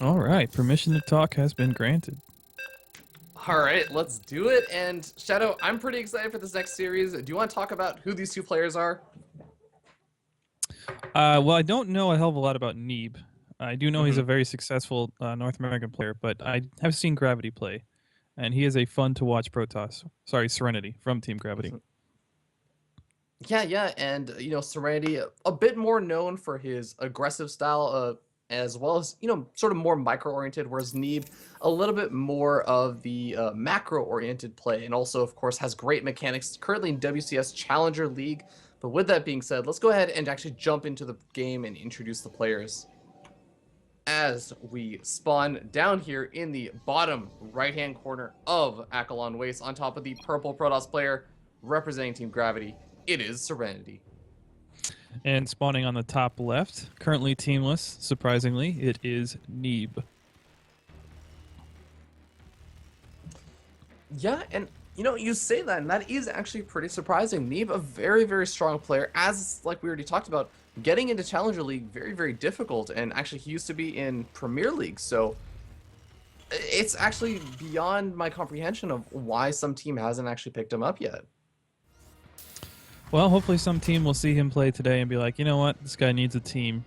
All right, permission to talk has been granted. All right, let's do it. And Shadow, I'm pretty excited for this next series. Do you want to talk about who these two players are? Well, I don't know a hell of a lot about Neeb. I do know he's Mm-hmm. a very successful North American player, but I have seen Gravity play, and he is a fun to watch Protoss. Sorry, Serenity from Team Gravity. Yeah, yeah, and Serenity, a bit more known for his aggressive style, as well as sort of more micro-oriented, whereas Neeb a little bit more of the macro-oriented play, and also, of course, has great mechanics. Currently in WCS Challenger League. But with that being said, let's go ahead and actually jump into the game and introduce the players. As we spawn down here in the bottom right-hand corner of Akalon Waste, on top of the purple Protoss player representing Team Gravity, it is Serenity. And spawning on the top left, currently teamless, surprisingly, it is Neeb. Yeah, and you say that, and that is actually pretty surprising. Neeb, a very, very strong player, as like we already talked about, getting into Challenger League, very, very difficult, and actually he used to be in Premier League, so it's actually beyond my comprehension of why some team hasn't actually picked him up yet. Well, hopefully some team will see him play today and be like, you know what, this guy needs a team,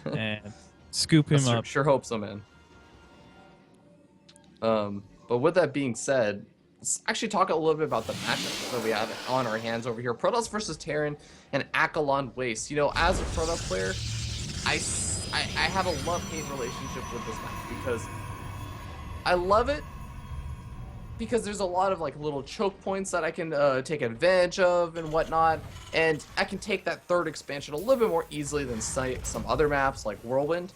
and scoop him up. Sure hope so, man. But with that being said, let's actually talk a little bit about the matchup that we have on our hands over here. Protoss versus Terran and Akalon Waste. As a Protoss player, I have a love-hate relationship with this map because I love it because there's a lot of like little choke points that I can take advantage of and whatnot, and I can take that third expansion a little bit more easily than some other maps like Whirlwind.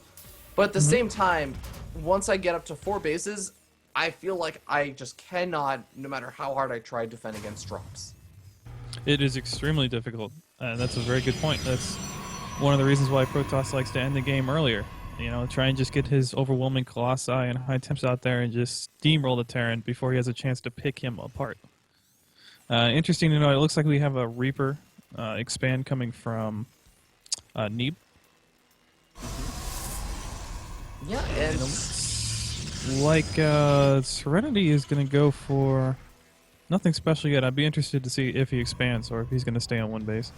But at the same time, once I get up to 4 bases, I feel like I just cannot, no matter how hard I try, defend against drops. It is extremely difficult. That's a very good point. That's one of the reasons why Protoss likes to end the game earlier. Try and just get his overwhelming Colossi and high temps out there and just steamroll the Terran before he has a chance to pick him apart. Interesting to know, it looks like we have a Reaper expand coming from Neeb. Yeah, and like Serenity is going to go for nothing special yet. I'd be interested to see if he expands or if he's going to stay on one base.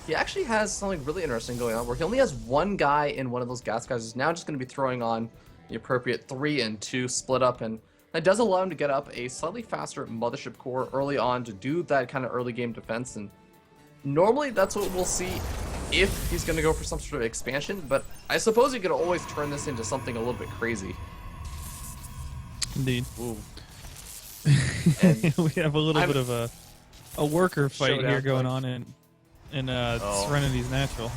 he actually has something really interesting going on where he only has one guy in one of those gas guys. He's now just going to be throwing on the appropriate 3 and 2 split up, and that does allow him to get up a slightly faster mothership core early on to do that kind of early game defense. And normally that's what we'll see if he's going to go for some sort of expansion, but I suppose he could always turn this into something a little bit crazy. Indeed. Ooh. We have a little bit of a worker fight Showdown here going fight. on in Serenity's natural.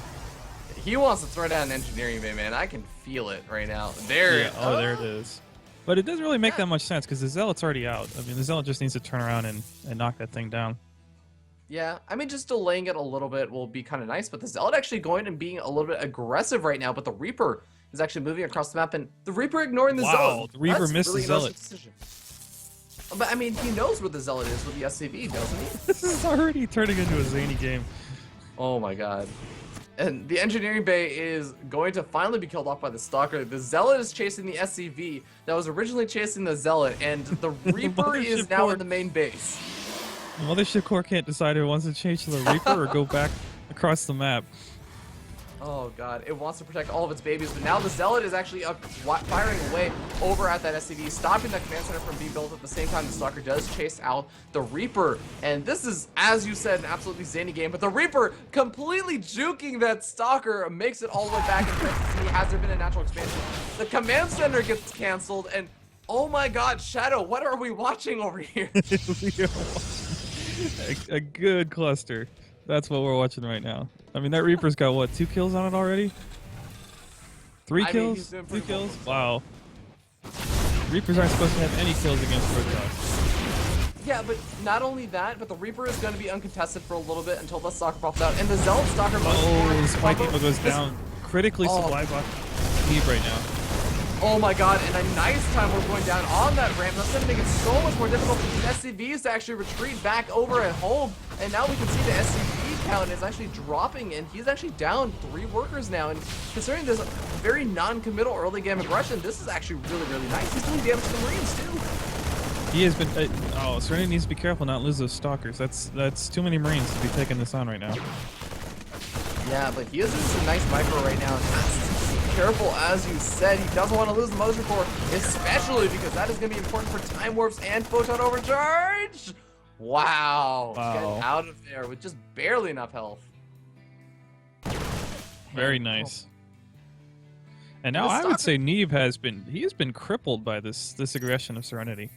He wants to throw down engineering bay, man. I can feel it right now. There. Yeah, there it is. But it doesn't really make that much sense because the Zealot's already out. I mean, the Zealot just needs to turn around and knock that thing down. Yeah, I mean, just delaying it a little bit will be kind of nice, but the Zealot actually going and being a little bit aggressive right now, but the Reaper is actually moving across the map, and the Reaper ignoring the Zealot. Wow, the Reaper That's missed really the Zealot. decision. But, I mean, he knows where the Zealot is with the SCV, doesn't he? This is already turning into a zany game. Oh my god. And the engineering bay is going to finally be killed off by the Stalker. The Zealot is chasing the SCV that was originally chasing the Zealot, and the Reaper is now in the main base. The Mothership Core can't decide if it wants to change to the Reaper or go back across the map. Oh god, it wants to protect all of its babies, but now the Zealot is actually firing away over at that SCV, stopping that command center from being built. At the same time, the Stalker does chase out the Reaper, and this is, as you said, an absolutely zany game, but the Reaper completely juking that Stalker, makes it all the way back in see, has there been a natural expansion? The command center gets canceled, and oh my god, Shadow, what are we watching over here? A good cluster. That's what we're watching right now. I mean, that Reaper's got, what, 2 kills on it already? 3 kills? 2 kills? Wow. Reapers aren't supposed to have any kills against Protoss. Yeah, but not only that, but the Reaper is going to be uncontested for a little bit until the Stalker pops out, and the Zealot Stalker... Oh, the Spike Eagle goes down. Critically supplied by Neeb right now. Oh my god, and a nice time we're going down on that ramp. That's going to make it so much more difficult for the SCVs to actually retreat back over at home. And now we can see the SCV count is actually dropping, and he's actually down 3 workers now. And considering this very non-committal early game aggression, this is actually really, really nice. He's doing damage to the Marines too. He has been. Oh, Serenity needs to be careful not to lose those stalkers. That's too many Marines to be taking this on right now. Yeah, but he is doing some nice micro right now. And has to be careful, as you said. He doesn't want to lose the Motor Core, especially because that is going to be important for Time Warps and Photon Overcharge. Wow. Getting out of there with just barely enough health. Very nice. And now I would say Neeb has been crippled by this aggression of Serenity.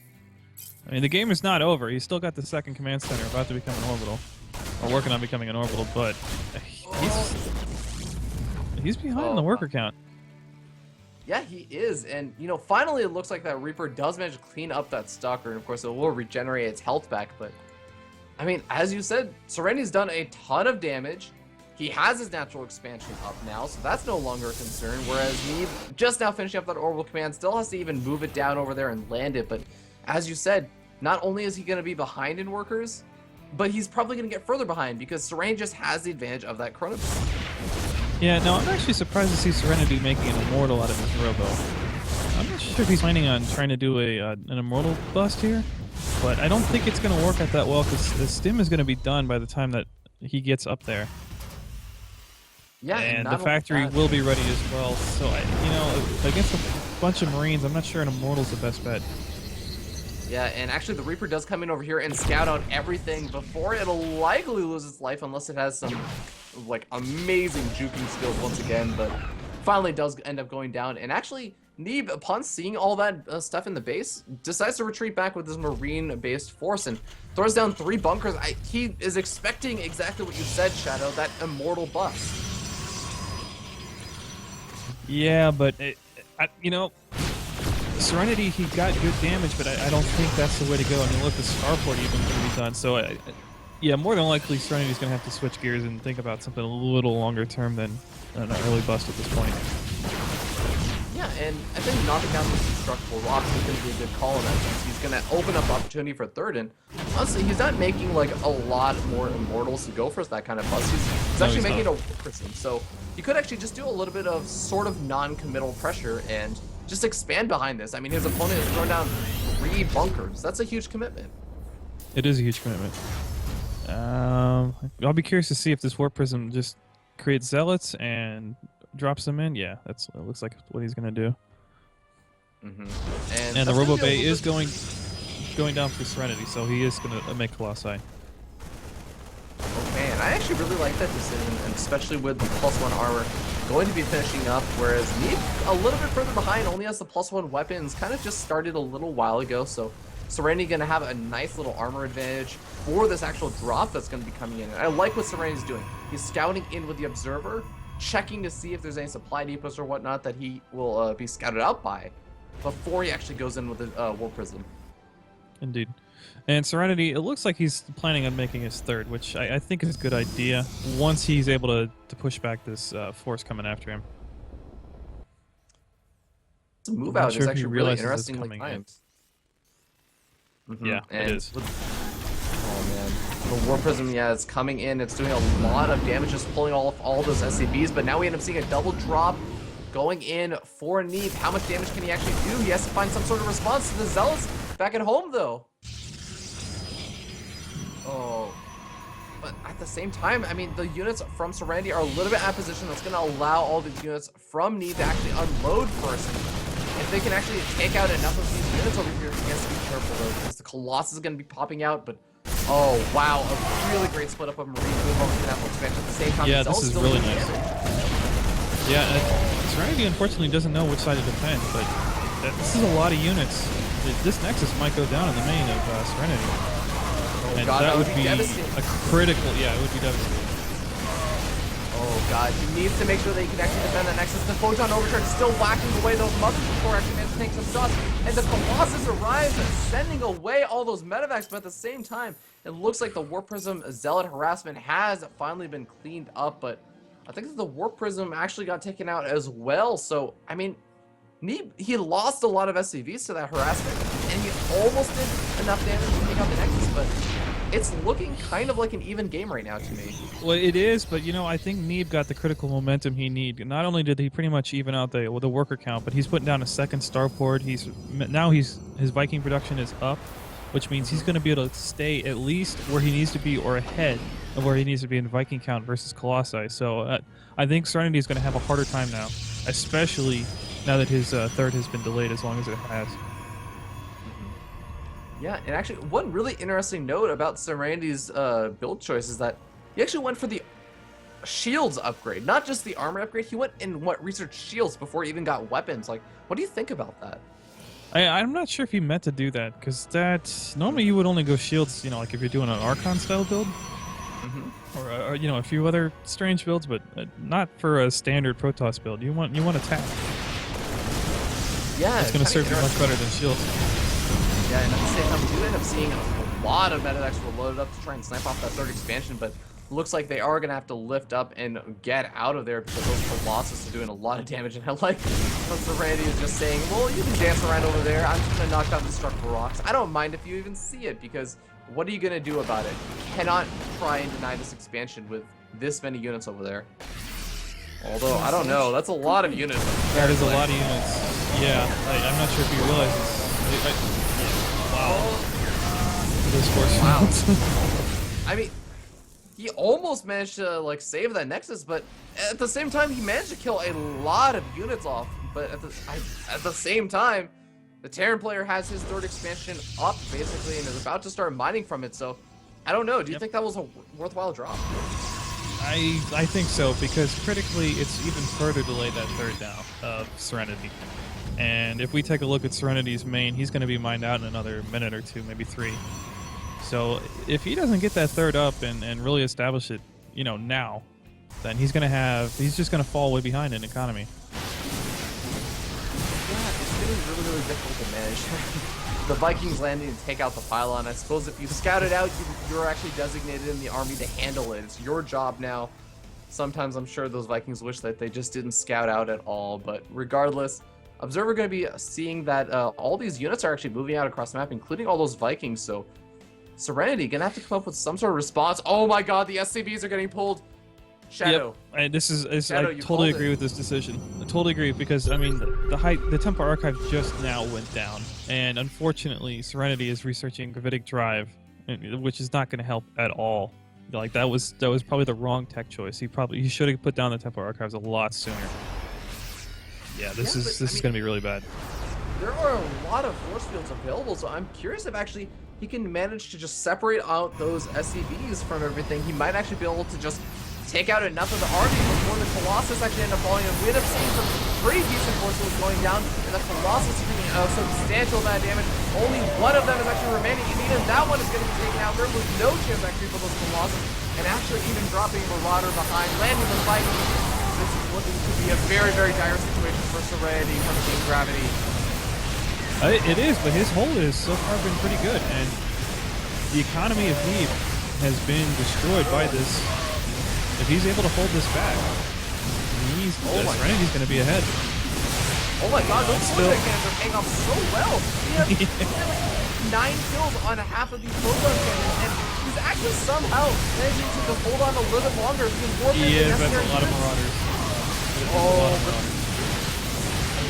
I mean, the game is not over. He's still got the second command center about to become an orbital, or working on becoming an orbital, but he's behind in the worker count. Yeah, he is, and you know, finally it looks like that Reaper does manage to clean up that Stalker, and of course it will regenerate its health back, but I mean, as you said, Serenity's done a ton of damage. He has his natural expansion up now, so that's no longer a concern, whereas Neeb, just now finishing up that orbital command, still has to even move it down over there and land it, but as you said, not only is he going to be behind in workers, but he's probably going to get further behind because Serenity just has the advantage of that Chrono Boost. Yeah, no, I'm actually surprised to see Serenity making an immortal out of his Robo. I'm not sure if he's planning on trying to do an immortal bust here, but I don't think it's going to work out that well because the stim is going to be done by the time that he gets up there. Yeah, and the factory will be ready as well. So, you know, against a bunch of Marines, I'm not sure an immortal's the best bet. Yeah, and actually the Reaper does come in over here and scout out everything before it'll likely lose its life unless it has some, like, amazing juking skills once again, but finally does end up going down. And actually, Neeb, upon seeing all that stuff in the base, decides to retreat back with his Marine-based force and throws down 3 bunkers. He is expecting exactly what you said, Shadow, that immortal bust. Yeah, but, you know... Serenity, he got good damage, but I don't think that's the way to go. I mean, look, the Starport even can be done. So, yeah, more than likely, Serenity's going to have to switch gears and think about something a little longer term than an early bust at this point. Yeah, and I think knocking down those destructible rocks is going to be a good call in that sense. He's going to open up opportunity for third, and honestly, he's not making, like, a lot more Immortals to go for that kind of bust. He's actually making a person. So, you could actually just do a little bit of sort of non-committal pressure and just expand behind this. I mean, his opponent has thrown down 3 bunkers. That's a huge commitment. It is a huge commitment. I'll be curious to see if this Warp Prism just creates Zealots and drops them in. Yeah, it looks like what he's going to do. Mm-hmm. And the Robo Bay is going down for Serenity, so he is going to make Colossi. Okay, and I actually really like that decision, and especially with the +1 armor going to be finishing up, whereas Neeb a little bit further behind, only has the +1 weapons, kind of just started a little while ago, so Serenity going to have a nice little armor advantage for this actual drop that's going to be coming in. And I like what Serenity's doing. He's scouting in with the Observer, checking to see if there's any supply depots or whatnot that he will be scouted out by before he actually goes in with the Warp Prism. Indeed. And Serenity, it looks like he's planning on making his third, which I think is a good idea once he's able to push back this force coming after him. This move out is actually really interesting. Like Yeah, it is. Oh man, the Warp Prism, yeah, it's coming in. It's doing a lot of damage, just pulling all those SCBs. But now we end up seeing a double drop going in for Neeb. How much damage can he actually do? He has to find some sort of response to the Zealots back at home, though. Oh, but at the same time, I mean, the units from Serenity are a little bit out of position. That's going to allow all the units from Neeb to actually unload first. If they can actually take out enough of these units over here, he has to be careful though, because the Colossus is going to be popping out. But oh wow, a really great split up of Marine Boom and Apple expansion at the same time. Yeah, this is really nice. Yeah, Serenity unfortunately doesn't know which side to defend, but this is a lot of units. This Nexus might go down in the main of Serenity. And God, that would be devastating. a critical, yeah, it would be devastating. Oh god, he needs to make sure that he can actually defend that Nexus. The Photon Overcharge is still whacking away those Mother before actually managed to take some shots. And the Colossus arrives and sending away all those medevacs, but at the same time, it looks like the Warp Prism Zealot harassment has finally been cleaned up, but I think that the Warp Prism actually got taken out as well. So, I mean, Neeb, he lost a lot of SCVs to that harassment, and he almost did enough damage to take out the Nexus, but it's looking kind of like an even game right now to me. Well, it is, but you know, I think Neeb got the critical momentum he needed. Not only did he pretty much even out the worker count, but he's putting down a second starport. His Viking production is up, which means he's going to be able to stay at least where he needs to be or ahead of where he needs to be in Viking count versus Colossi. So I think Serenity is going to have a harder time now, especially now that his third has been delayed as long as it has. Yeah, and actually, one really interesting note about Serenity's build choice is that he actually went for the shields upgrade, not just the armor upgrade. He went and researched shields before he even got weapons. Like, what do you think about that? I'm not sure if he meant to do that, because normally you would only go shields, you know, like if you're doing an Archon style build, or you know, a few other strange builds, but not for a standard Protoss build. You want attack. Yeah, it's going to serve you much better than shields. Yeah, and at the same time, we do end up seeing a lot of meta decks were loaded up to try and snipe off that third expansion, but looks like they are going to have to lift up and get out of there because those Colossus are doing a lot of damage. And I like what Serenity is just saying, well, you can dance around over there. I'm just going to knock down the Structural Rocks. I don't mind if you even see it, because what are you going to do about it? You cannot try and deny this expansion with this many units over there. Although, I don't know. That's a lot of units. That is a lot of units. Yeah, I'm not sure if you realize this. Wow. Those force wow. I mean, he almost managed to like save that Nexus, but at the same time, he managed to kill a lot of units off. But at the same time, the Terran player has his third expansion up basically and is about to start mining from it. So I don't know. Do you think that was a worthwhile drop? I think so, because critically, it's even further delayed that third now of Serenity. And if we take a look at Serenity's main, he's going to be mined out in another minute or two, maybe 3. So if he doesn't get that third up and really establish it, you know, now, then he's just going to fall way behind in economy. Yeah, it's getting really, really difficult to manage. The Vikings landing to take out the pylon. I suppose if you scout it out, you're actually designated in the army to handle it. It's your job now. Sometimes I'm sure those Vikings wish that they just didn't scout out at all, but regardless, Observer going to be seeing that all these units are actually moving out across the map, including all those Vikings, so Serenity going to have to come up with some sort of response. Oh my god, the SCVs are getting pulled. Shadow. Yep. And Shadow, I totally agree with this decision. I totally agree, because I mean the Tempo Archive just now went down, and unfortunately Serenity is researching Gravitic Drive, which is not going to help at all. Like that was probably the wrong tech choice. He should have put down the Tempo Archives a lot sooner. Yeah, this is going to be really bad. There are a lot of force fields available, so I'm curious if actually he can manage to just separate out those SCVs from everything. He might actually be able to just take out enough of the army before the Colossus actually end up falling. And we end up seeing some pretty decent force fields going down, and the Colossus is doing a substantial amount of damage. Only one of them is actually remaining, and even that one is going to be taken out. There was no chance actually for those Colossus, and actually even dropping Marauder behind, landing the fight. This is looking to be a very, very dire situation for Serenity from Team Gravity. It is, but his hold has so far been pretty good, and the economy of Neeb has been destroyed by this. If he's able to hold this back, Serenity's going to be ahead. Oh my god, those Fortnite cannons are paying off so well. He had like 9 kills on half of these proton cannons, and he's actually somehow managing to just hold on a little bit longer. Yeah, but a lot of Marauders. A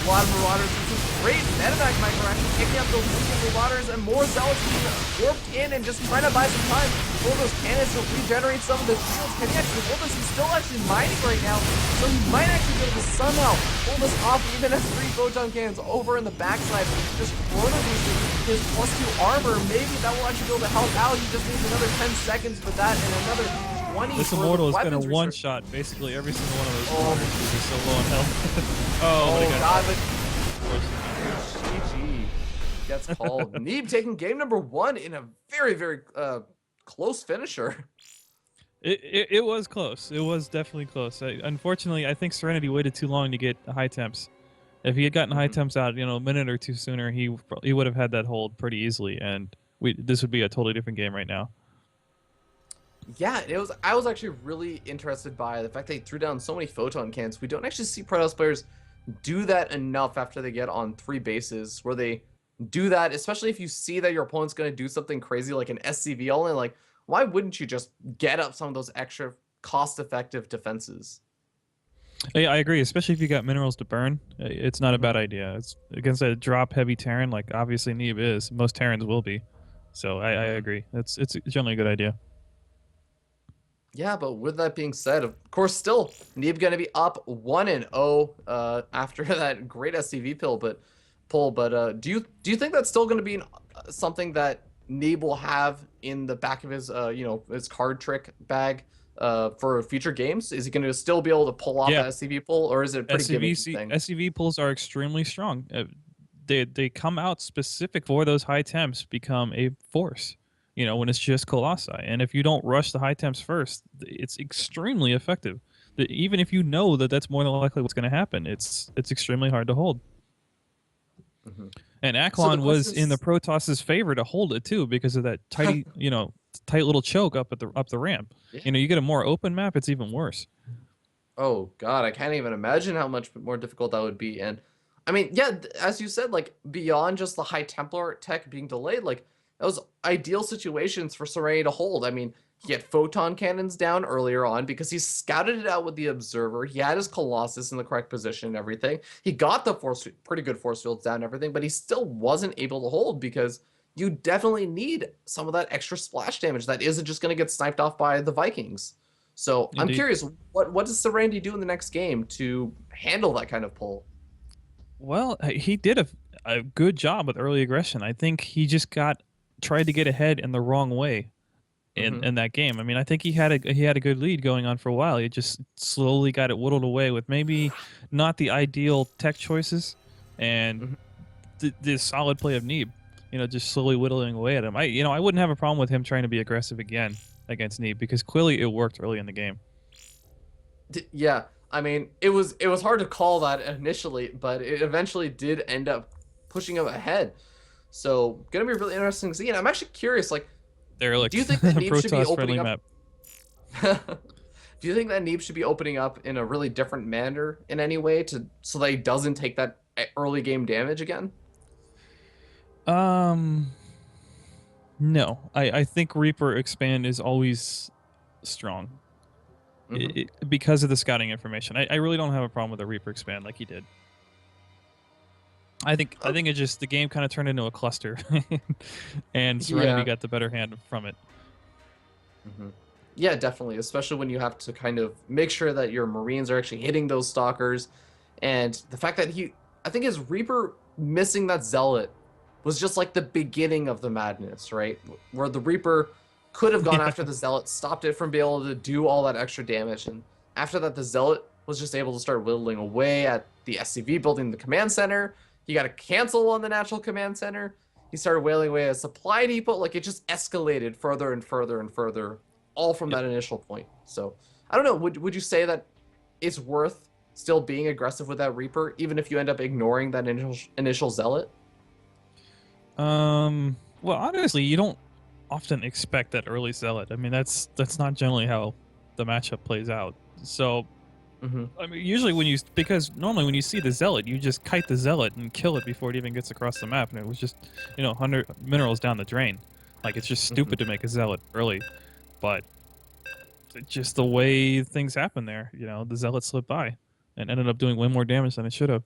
lot of Marauders. This is great. Medivac Micro actually picking up those weakened Marauders, and more Zealots being warped in and just trying to buy some time for those cannons to regenerate some of the shields. Can he actually hold this? He's still actually mining right now, so he might actually be able to somehow pull this off, even as 3 photon cannons over in the backside. Just chrono boosting his +2 armor. Maybe that will actually be able to help out. He just needs another 10 seconds for that, and another 20. This Immortal is going to one-shot basically every single one of those Marauders because he's so low on health. oh god, but GG gets called. Neeb taking game number 1 in a very, very close finisher. It was close. It was definitely close. Unfortunately, I think Serenity waited too long to get high temps. If he had gotten high temps out, you know, a minute or two sooner, he would have had that hold pretty easily, and this would be a totally different game right now. Yeah, I was actually really interested by the fact they threw down so many photon cannons. We don't actually see Protoss players do that enough after they get on 3 bases, where they do that, especially if you see that your opponent's going to do something crazy like an SCV all in, like, why wouldn't you just get up some of those extra cost-effective defenses? Yeah, I agree, especially if you got minerals to burn. It's not a Mhm. bad idea. It's against a drop heavy Terran, like obviously Neeb is. Most Terrans will be. So I Mhm. agree. It's generally a good idea. Yeah, but with that being said, of course, still Neeb gonna be up 1-0 after that great SCV pull. But do you think that's still gonna be something that Neeb will have in the back of his his card trick bag for future games? Is he gonna still be able to pull off Yeah, that SCV pull, or is it a pretty gimmicky thing? SCV pulls are extremely strong. They come out specific for those high temps, become a force. You know, when it's just colossi, and if you don't rush the high temps first, it's extremely effective. Even if you know that that's more than likely what's going to happen, it's extremely hard to hold. Mhm. And So the Aklon was question in the is, Protoss's favor to hold it too because of that tight little choke up the ramp. yeah. You know, you get a more open map, it's even worse. Oh God, I can't even imagine how much more difficult that would be. And I mean, yeah, as you said, like beyond just the high Templar tech being delayed, like that was ideal situations for Serenity to hold. I mean, he had photon cannons down earlier on because he scouted it out with the observer. He had his Colossus in the correct position and everything. He got the pretty good force fields down and everything, but he still wasn't able to hold because you definitely need some of that extra splash damage that isn't just going to get sniped off by the Vikings. So I'm Indeed. curious, what does Serenity do in the next game to handle that kind of pull? Well, he did a good job with early aggression. I think he just got tried to get ahead in the wrong way Hmm. in that game. I mean, I think he had a good lead going on for a while. He just slowly got it whittled away with maybe not the ideal tech choices and Hmm. the solid play of Neeb. You know, just slowly whittling away at him. I wouldn't have a problem with him trying to be aggressive again against Neeb because clearly it worked early in the game. Yeah, I mean, it was hard to call that initially, but it eventually did end up pushing him ahead. So gonna be really interesting to see. And I'm actually curious, like, do Derelict, you think that Neeb should be Protoss friendly opening up? map. Do you think that Neeb should be opening up in a really different manner in any way so that he doesn't take that early game damage again? Um, no, I think Reaper expand is always strong Hmm. because of the scouting information. I really don't have a problem with a Reaper expand like he did. I think it just the game kind of turned into a cluster, and Serenity Yeah. got the better hand from it. Hmm. Yeah, definitely. Especially when you have to kind of make sure that your Marines are actually hitting those stalkers. And the fact that I think his Reaper missing that Zealot was just like the beginning of the madness, right? Where the Reaper could have gone Yeah, after the Zealot, stopped it from being able to do all that extra damage. And after that, the Zealot was just able to start whittling away at the SCV building the command center. He got a cancel on the natural command center. He started wailing away at a supply depot. Like it just escalated further and further and further, all from yep. that initial point. So I don't know. Would you say that it's worth still being aggressive with that Reaper, even if you end up ignoring that initial Zealot? Well, honestly, you don't often expect that early zealot. I mean, that's not generally how the matchup plays out. So, Mm-hmm. I mean, usually because normally when you see the zealot, you just kite the zealot and kill it before it even gets across the map, and it was just 100 minerals down the drain. Like it's just Mm-hmm. stupid to make a zealot early, but it's just the way things happen there. The zealot slipped by and ended up doing way more damage than it should have.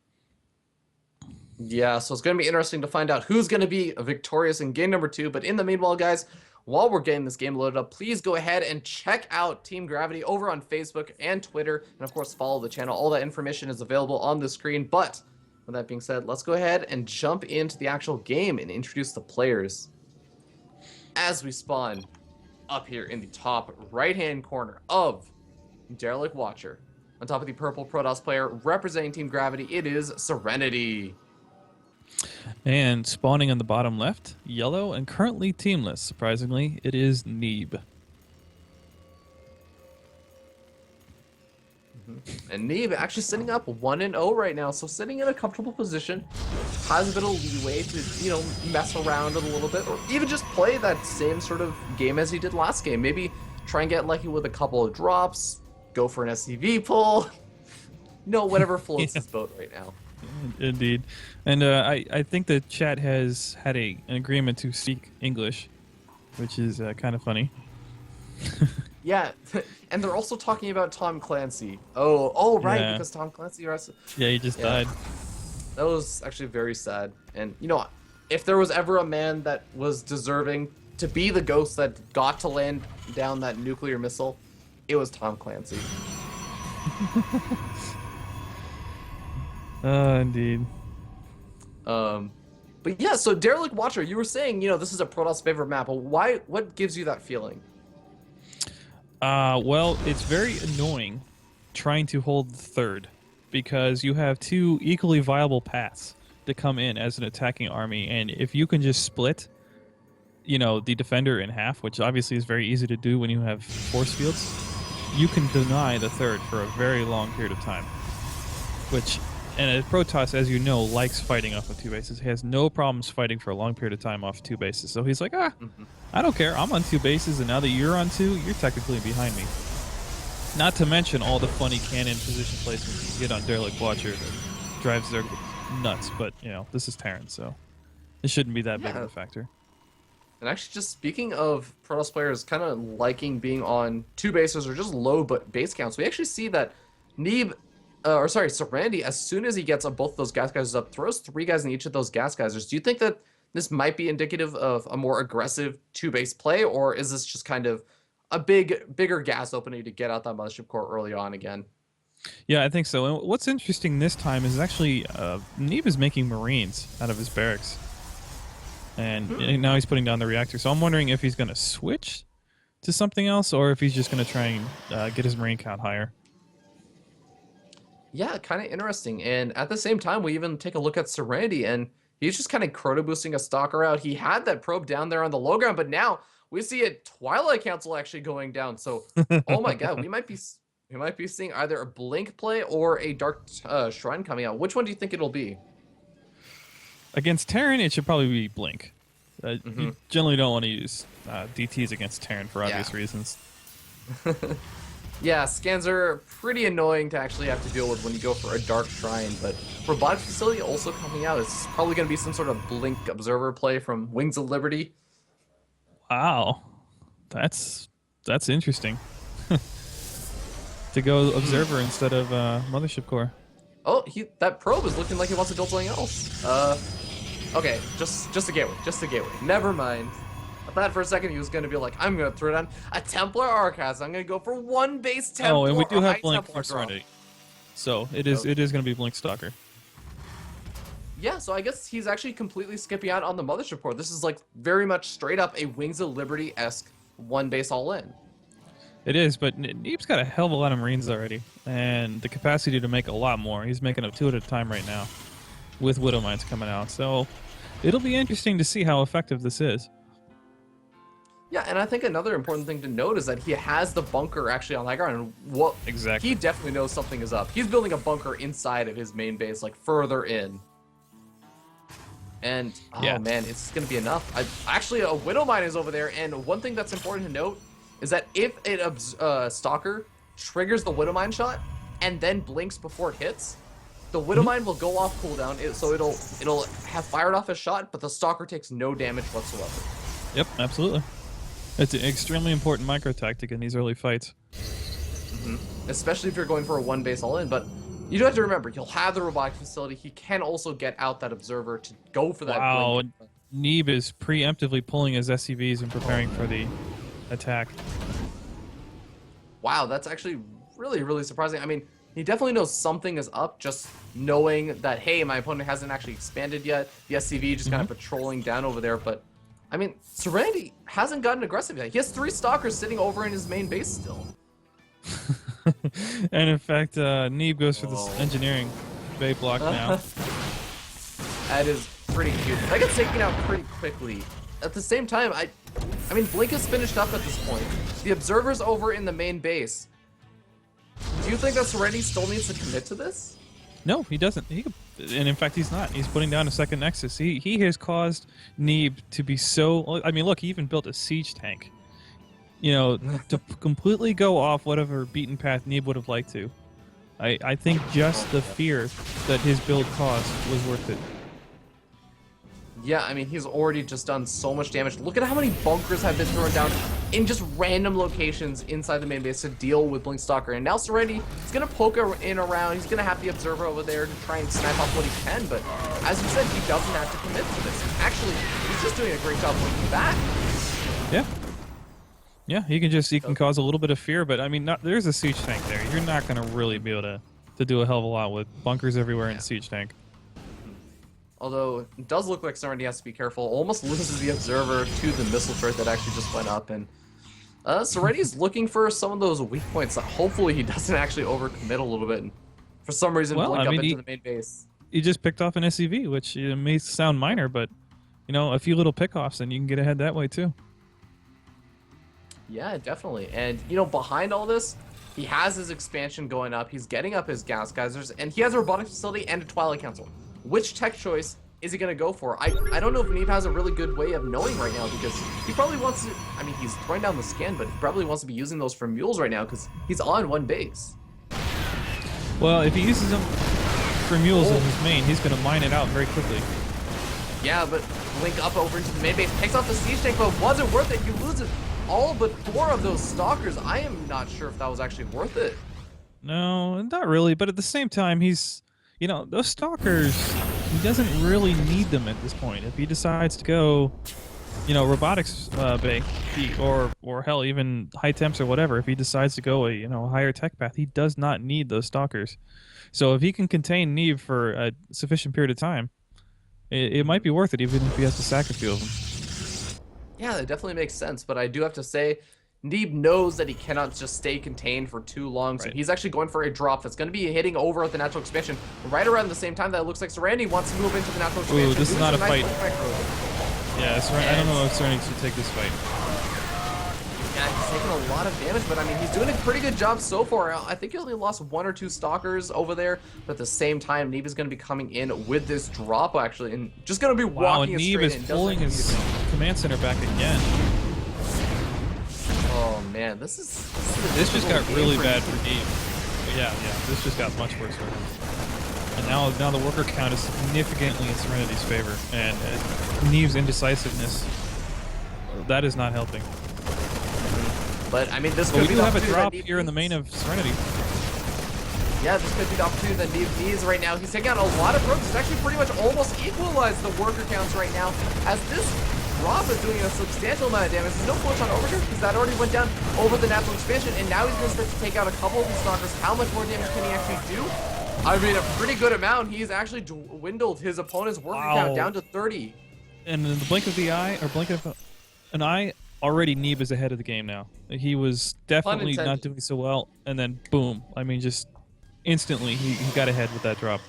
Yeah, so it's going to be interesting to find out who's going to be victorious in game number 2. But in the meanwhile, guys, while we're getting this game loaded up, please go ahead and check out Team Gravity over on Facebook and Twitter. And of course, follow the channel. All that information is available on the screen. But with that being said, let's go ahead and jump into the actual game and introduce the players. As we spawn up here in the top right-hand corner of Derelict Watcher, on top of the purple Protoss player representing Team Gravity, it is Serenity. And spawning on the bottom left, yellow and currently teamless. Surprisingly, it is Neeb. And Neeb actually sitting up 1-0 right now, so sitting in a comfortable position, has a bit of leeway to, mess around a little bit, or even just play that same sort of game as he did last game. Maybe try and get lucky with a couple of drops, go for an SCV pull. No, whatever floats Yeah, his boat right now. indeed. And I think the chat has had an agreement to speak English, which is kind of funny. Yeah, and they're also talking about Tom Clancy. Oh, right, Yeah. because Tom Clancy. Yeah, he just Yeah, died. that was actually very sad. And if there was ever a man that was deserving to be the ghost that got to land down that nuclear missile, it was Tom Clancy. Indeed. Um, but yeah, so Derelict Watcher, you were saying, this is a Protoss favorite map. But why? What gives you that feeling? Well, it's very annoying trying to hold third because you have two equally viable paths to come in as an attacking army, and if you can just split, the defender in half, which obviously is very easy to do when you have force fields, you can deny the third for a very long period of time. Which, and Protoss, as you know, likes fighting off of two bases. He has no problems fighting for a long period of time off two bases. So he's like, Mhm. I don't care. I'm on two bases, and now that you're on two, you're technically behind me. Not to mention all the funny cannon position placements you get on Derelict Watcher that drives their nuts. But, this is Terran, so it shouldn't be that big of Yeah. a factor. And actually, just speaking of Protoss players kind of liking being on two bases or just low but base counts, we actually see that Neeb, Serenity, as soon as he gets both those gas geysers up, throws three guys in each of those gas geysers. Do you think that this might be indicative of a more aggressive two base play, or is this just kind of a bigger gas opening to get out that mothership core early on again? Yeah, I think so. And what's interesting this time is actually Neeb is making Marines out of his barracks. And now he's putting down the reactor. So I'm wondering if he's going to switch to something else or if he's just going to try and get his Marine count higher. Yeah, kind of interesting. And at the same time, we even take a look at Serenity, and he's just kind of chrono boosting a stalker out. He had that probe down there on the low ground, but now we see a Twilight Council actually going down. So, oh my God, we might be seeing either a Blink play or a Dark Shrine coming out. Which one do you think it'll be? Against Terran, it should probably be Blink. You Mhm. generally don't want to use DTs against Terran for obvious Yeah. reasons. Yeah, scans are pretty annoying to actually have to deal with when you go for a Dark Shrine, but Robotics Facility also coming out. It's probably going to be some sort of Blink Observer play from Wings of Liberty. Wow. That's interesting. To go Observer instead of Mothership Core. Oh, that probe is looking like he wants to build something else. Okay, just a gateway, Never mind. I thought for a second he was gonna be like, I'm gonna throw down a Templar Archives. I'm gonna go for one base Templar. Oh, and we do or have high Blink Templar for drop. Serenity. So it is going to be Blink Stalker. Yeah, so I guess he's actually completely skipping out on the Mothership Core. This is like very much straight up a Wings of Liberty-esque one base all in. It is, but Neeb's got a hell of a lot of Marines already, and the capacity to make a lot more. He's making up two at a time right now, with Widow Mines coming out. So it'll be interesting to see how effective this is. Yeah, and I think another important thing to note is that he has the bunker actually on high ground. And Exactly. he definitely knows something is up. He's building a bunker inside of his main base, like further in. And Yeah. man, it's gonna be enough. Actually, a Widow Mine is over there, and one thing that's important to note is that if a Stalker triggers the Widow Mine shot and then blinks before it hits, the Widow Mine will go off cooldown, so it'll have fired off a shot, but the Stalker takes no damage whatsoever. Yep, absolutely. It's an extremely important micro tactic in these early fights. Especially if you're going for a one base all in, but you do have to remember, you'll have the robotic facility. He can also get out that observer to go for that Wow, blink. Neeb is preemptively pulling his SCVs and preparing for the attack. Wow, that's actually really, really surprising. I mean, he definitely knows something is up, just knowing that, hey, my opponent hasn't actually expanded yet. The SCV just kind of patrolling down over there, but I mean, Serenity hasn't gotten aggressive yet. He has 3 Stalkers sitting over in his main base still. And in fact, Neeb goes for this engineering bay block now. That is pretty cute. That gets taken out pretty quickly. At the same time, I mean, Blink is finished up at this point. The Observer's over in the main base. Do you think that Serenity still needs to commit to this? No, he doesn't. And in fact, he's not. He's putting down a second Nexus. He has caused Neeb to be so... I mean, look, he even built a siege tank. You know, to completely go off whatever beaten path Neeb would have liked to. I think just the fear that his build cost was worth it. Yeah, I mean, he's already just done so much damage. Look at how many bunkers have been thrown down in just random locations inside the main base to deal with Blink Stalker. And now Serenity is going to poke in around. He's going to have the Observer over there to try and snipe off what he can. But as you said, he doesn't have to commit to this. Actually, he's just doing a great job looking back. Yeah. Yeah, he can cause a little bit of fear, but I mean, there's a siege tank there. You're not going to really be able to do a hell of a lot with bunkers everywhere in siege tank. Although, it does look like Serenity has to be careful. Almost loses the Observer to the missile turret that actually just went up. And Serenity's looking for some of those weak points. Hopefully, he doesn't actually overcommit a little bit. And for some reason, blink up into the main base. He just picked off an SCV, which may sound minor, but, you know, a few little pickoffs, and you can get ahead that way, too. Yeah, definitely. And, you know, behind all this, he has his expansion going up. He's getting up his gas geysers, and he has a robotics facility and a Twilight Council. Which tech choice is he going to go for? I don't know if Neeb has a really good way of knowing right now, because he probably wants to, I mean, he's throwing down the scan, but he probably wants to be using those for mules right now, because he's on one base. Well, if he uses them for mules in his main, he's going to mine it out very quickly. Yeah, but Blink up over into the main base, takes off the siege tank, but was it worth it? You lose it. All but 4 of those stalkers. I am not sure if that was actually worth it. No, not really, but at the same time, he's, you know, those stalkers, he doesn't really need them at this point. If he decides to go, you know, robotics bay, or hell, even high temps or whatever, if he decides to go a higher tech path, he does not need those stalkers. So if he can contain Neeb for a sufficient period of time, it might be worth it, even if he has to sack a few of them. Yeah, that definitely makes sense, but I do have to say, Neeb knows that he cannot just stay contained for too long, so he's actually going for a drop that's going to be hitting over at the natural expansion right around the same time that it looks like Serenity wants to move into the natural expansion. Ooh, this is not a fight. Yeah, I don't know if Serenity should take this fight. Yeah, he's taking a lot of damage, but I mean, he's doing a pretty good job so far. I think he only lost 1 or 2 stalkers over there, but at the same time, Neeb is going to be coming in with this drop, actually, and just going to be walking and straight Neeb is pulling his command center back again. Oh man, this just got really bad for Neeb. Yeah, this just got much worse for him. And now the worker count is significantly in Serenity's favor, and Neeb's indecisiveness, that is not helping. But I mean, this could we be do have a drop here in the main of Serenity. Yeah, this could be the opportunity that Neeb needs right now. He's taking out a lot of probes. He's actually pretty much almost equalized the worker counts right now, as this drop is doing a substantial amount of damage. There's no push on Overture because that already went down over the natural expansion, and now he's going to start to take out a couple of these stalkers. How much more damage can he actually do? I mean, a pretty good amount. He's actually dwindled his opponent's worker count down to 30. And in the blink of the eye, or blink of an eye, already Neeb is ahead of the game now. He was definitely not doing so well, and then boom. I mean, just instantly he got ahead with that drop.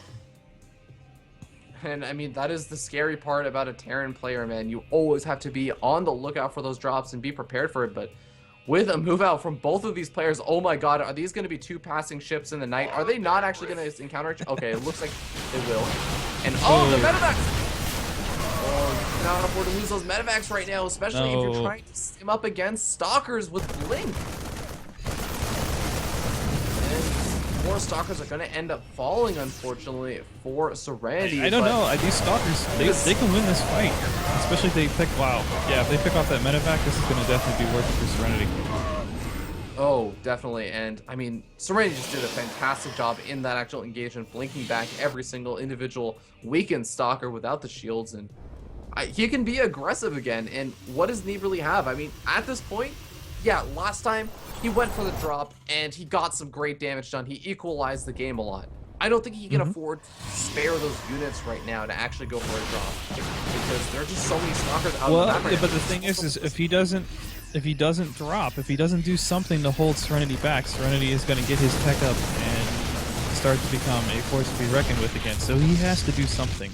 And I mean, that is the scary part about a Terran player, man. You always have to be on the lookout for those drops and be prepared for it. But with a move out from both of these players, oh my god, are these going to be 2 passing ships in the night? Are they not actually going to encounter each other? Okay, it looks like they will. And oh, the medevacs! Oh, you cannot afford to lose those medevacs right now, especially if you're trying to sim up against stalkers with Blink. And more stalkers are going to end up falling, unfortunately, for Serenity. I don't know. These stalkers, they can win this fight, especially if they pick. Wow, yeah, if they pick off that medevac, this is going to definitely be worth it for Serenity. Oh, definitely. And I mean, Serenity just did a fantastic job in that actual engagement, blinking back every single individual weakened stalker without the shields, and he can be aggressive again. And what does Neeb really have? I mean, at this point, yeah, last time he went for the drop and he got some great damage done. He equalized the game a lot. I don't think he can afford to spare those units right now to actually go for a drop, because there are just so many stalkers out of the map right now. But the thing is if he doesn't drop, if he doesn't do something to hold Serenity back, Serenity is going to get his tech up and start to become a force to be reckoned with again. So he has to do something.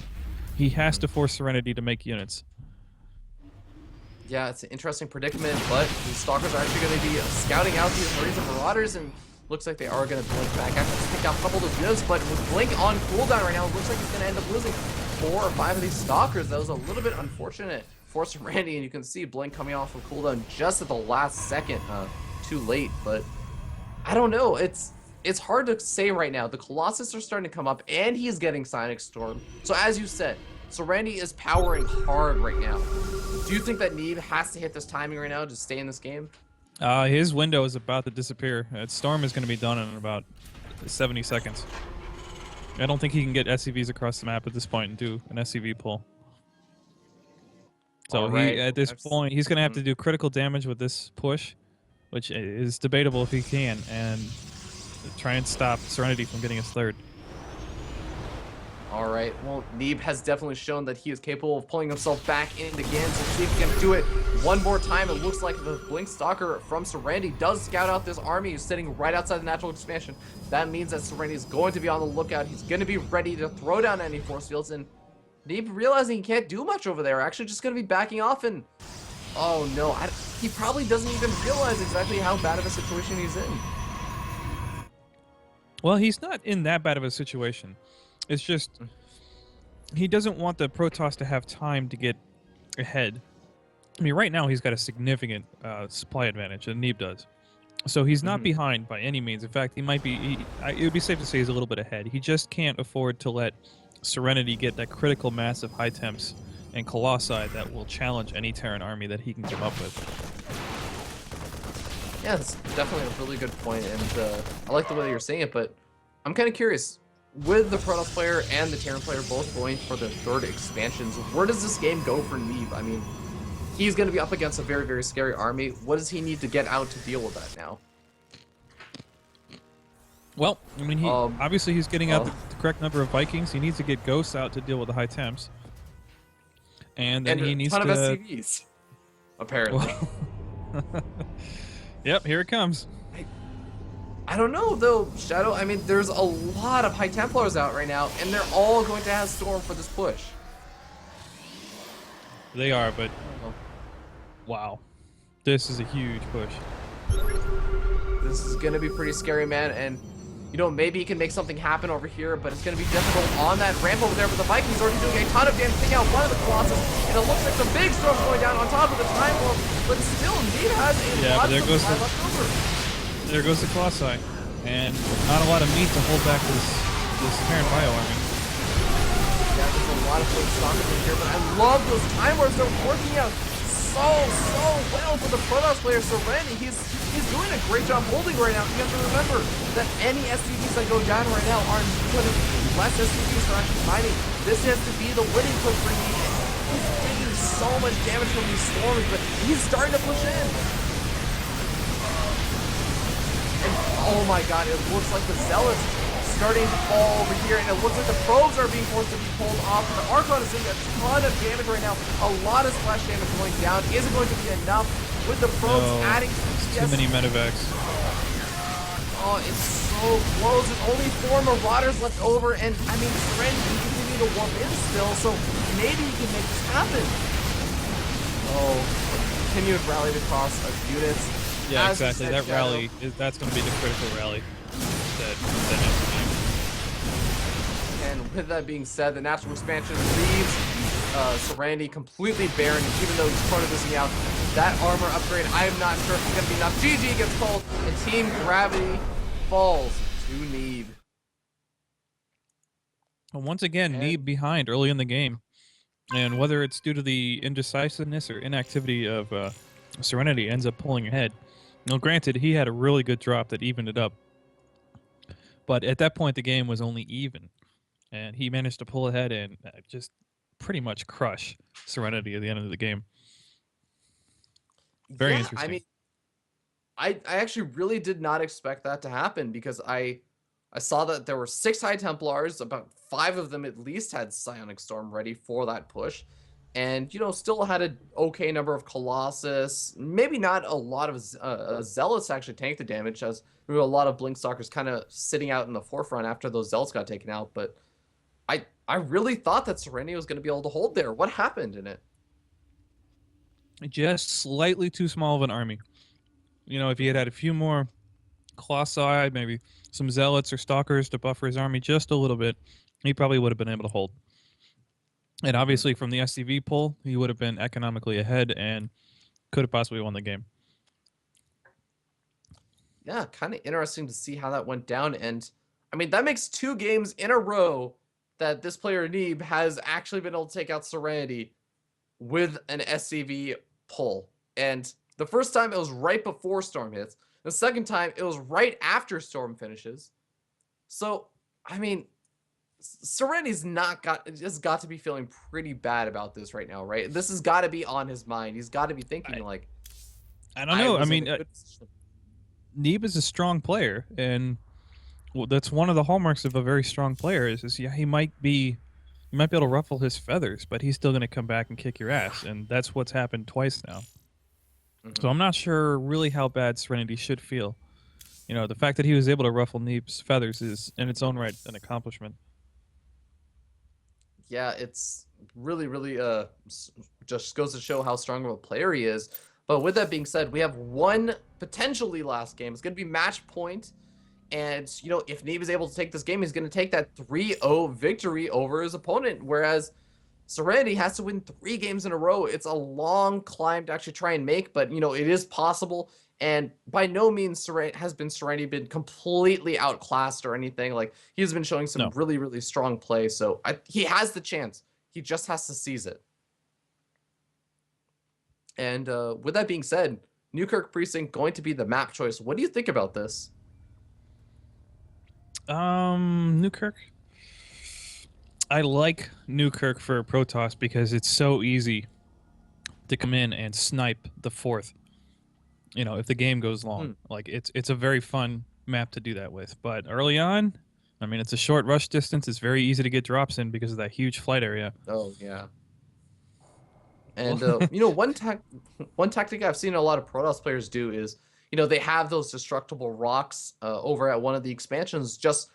He has to force Serenity to make units. Yeah, it's an interesting predicament, but the stalkers are actually going to be scouting out these Marines and Marauders, and looks like they are going to blink back after to pick out a couple of those units, but with Blink on cooldown right now, it looks like he's going to end up losing 4 or 5 of these stalkers. That was a little bit unfortunate for Serenity, and you can see Blink coming off of cooldown just at the last second. Too late, but I don't know. It's it's hard to say right now. The Colossus are starting to come up, and he's getting Sonic Storm. So as you said, Serenity is powering hard right now. Do you think that Neeb has to hit this timing right now to stay in this game? His window is about to disappear. Storm is going to be done in about 70 seconds. I don't think he can get SCVs across the map at this point and do an SCV pull. So All right. at this point, he's going to have to do critical damage with this push, which is debatable if he can, and try and stop Serenity from getting his third. All right. Well, Neeb has definitely shown that he is capable of pulling himself back in again. So see if he can do it one more time. It looks like the Blink Stalker from Serenity does scout out this army. He's sitting right outside the natural expansion. That means that Serenity is going to be on the lookout. He's going to be ready to throw down any force fields. And Neeb, realizing he can't do much over there, actually just going to be backing off. And oh no, he probably doesn't even realize exactly how bad of a situation he's in. Well, he's not in that bad of a situation. It's just he doesn't want the Protoss to have time to get ahead. I mean, right now he's got a significant supply advantage, and Neeb does. So he's not behind by any means. In fact, he might be. It would be safe to say he's a little bit ahead. He just can't afford to let Serenity get that critical mass of high temps and Colossi that will challenge any Terran army that he can come up with. Yeah, that's definitely a really good point, and I like the way you're saying it, but I'm kind of curious. With the Protoss player and the Terran player both going for the third expansions, where does this game go for Neeb? I mean, he's going to be up against a very, very scary army. What does he need to get out to deal with that now? Well, I mean, obviously he's getting out the correct number of Vikings. He needs to get Ghosts out to deal with the high temps. And then he needs a ton to... of SCVs, apparently. Well, yep, here it comes. I don't know, though, Shadow. I mean, there's a lot of High Templars out right now, and they're all going to have Storm for this push. They are, but... Wow. This is a huge push. This is going to be pretty scary, man, and, you know, maybe he can make something happen over here, but it's going to be difficult on that ramp over there, but the Vikings are already doing a ton of damage, taking out one of the Colossus, and it looks like the big Storm's going down on top of the Time Lord, but still, Neeb has a lot of supply left over. There goes the Colossi, and not a lot of meat to hold back this Terran Bio army. Yeah, there's a lot of good stalkers in here, but I love those Time Lords. They're working out so well for the Protoss player Serenity. He's doing a great job holding right now. You have to remember that any SCVs that go down right now are going to be less SCVs for actually fighting. This has to be the winning push for Neeb. He's taking so much damage from these storms, but he's starting to push in. And oh my god, it looks like the Zealots starting to fall over here, and it looks like the probes are being forced to be pulled off. The Archon is doing a ton of damage right now. A lot of splash damage going down. Is it going to be enough with the probes adding to too many medevacs? Oh, it's so close. There's only 4 Marauders left over, and I mean, Serenity can continue to warp in still, so maybe he can make this happen. Oh, continued rally across of units. Yeah, exactly. That rally, that's going to be the critical rally that ends the game. And with that being said, the natural expansion leaves Serenity completely barren, even though he's protosing out that armor upgrade. I am not sure if it's going to be enough. GG gets called, and Team Gravity falls to Neeb. Well, once again, Neeb behind early in the game. And whether it's due to the indecisiveness or inactivity of Serenity, ends up pulling ahead. Now, granted, he had a really good drop that evened it up. But at that point, the game was only even. And he managed to pull ahead and just pretty much crush Serenity at the end of the game. Very interesting. I mean, I actually really did not expect that to happen, because I saw that there were 6 High Templars, about 5 of them at least had Psionic Storm ready for that push. And, you know, still had an okay number of Colossus. Maybe not a lot of Zealots to actually tank the damage, as there were a lot of Blink Stalkers kind of sitting out in the forefront after those Zealots got taken out. But I really thought that Serenity was going to be able to hold there. What happened in it? Just slightly too small of an army. You know, if he had had a few more Colossi, maybe some Zealots or Stalkers to buffer his army just a little bit, he probably would have been able to hold. And obviously from the SCV pull, he would have been economically ahead and could have possibly won the game. Yeah, kind of interesting to see how that went down. And I mean, that makes 2 games in a row that this player Neeb has actually been able to take out Serenity with an SCV pull. And the first time it was right before Storm hits. The second time it was right after Storm finishes. So, I mean, Serenity's not got just got to be feeling pretty bad about this right now, right? This has got to be on his mind. He's got to be thinking I, like, I don't I know. I was in mean, a good position. Neeb is a strong player, and well, that's one of the hallmarks of a very strong player. Is yeah, he might be able to ruffle his feathers, but he's still going to come back and kick your ass, and that's what's happened twice now. So Mhm. I'm not sure really how bad Serenity should feel. You know, the fact that he was able to ruffle Neeb's feathers is in its own right an accomplishment. Yeah, it's really, really just goes to show how strong of a player he is. But with that being said, we have one potentially last game. It's going to be match point. And, you know, if Neeb is able to take this game, he's going to take that 3-0 victory over his opponent. Whereas Serenity has to win 3 games in a row. It's a long climb to actually try and make, but, you know, it is possible. And by no means Serenity been completely outclassed or anything. Like, he's been showing some No. really, really strong play. So he has the chance. He just has to seize it. And with that being said, Newkirk Precinct going to be the map choice. What do you think about this? Newkirk. I like Newkirk for Protoss because it's so easy to come in and snipe the fourth. You know, if the game goes long, Hmm. like it's a very fun map to do that with. But early on, I mean, it's a short rush distance. It's very easy to get drops in because of that huge flight area. Oh, yeah. Well, And you know, one tactic I've seen a lot of Protoss players do is, you know, they have those destructible rocks over at one of the expansions, just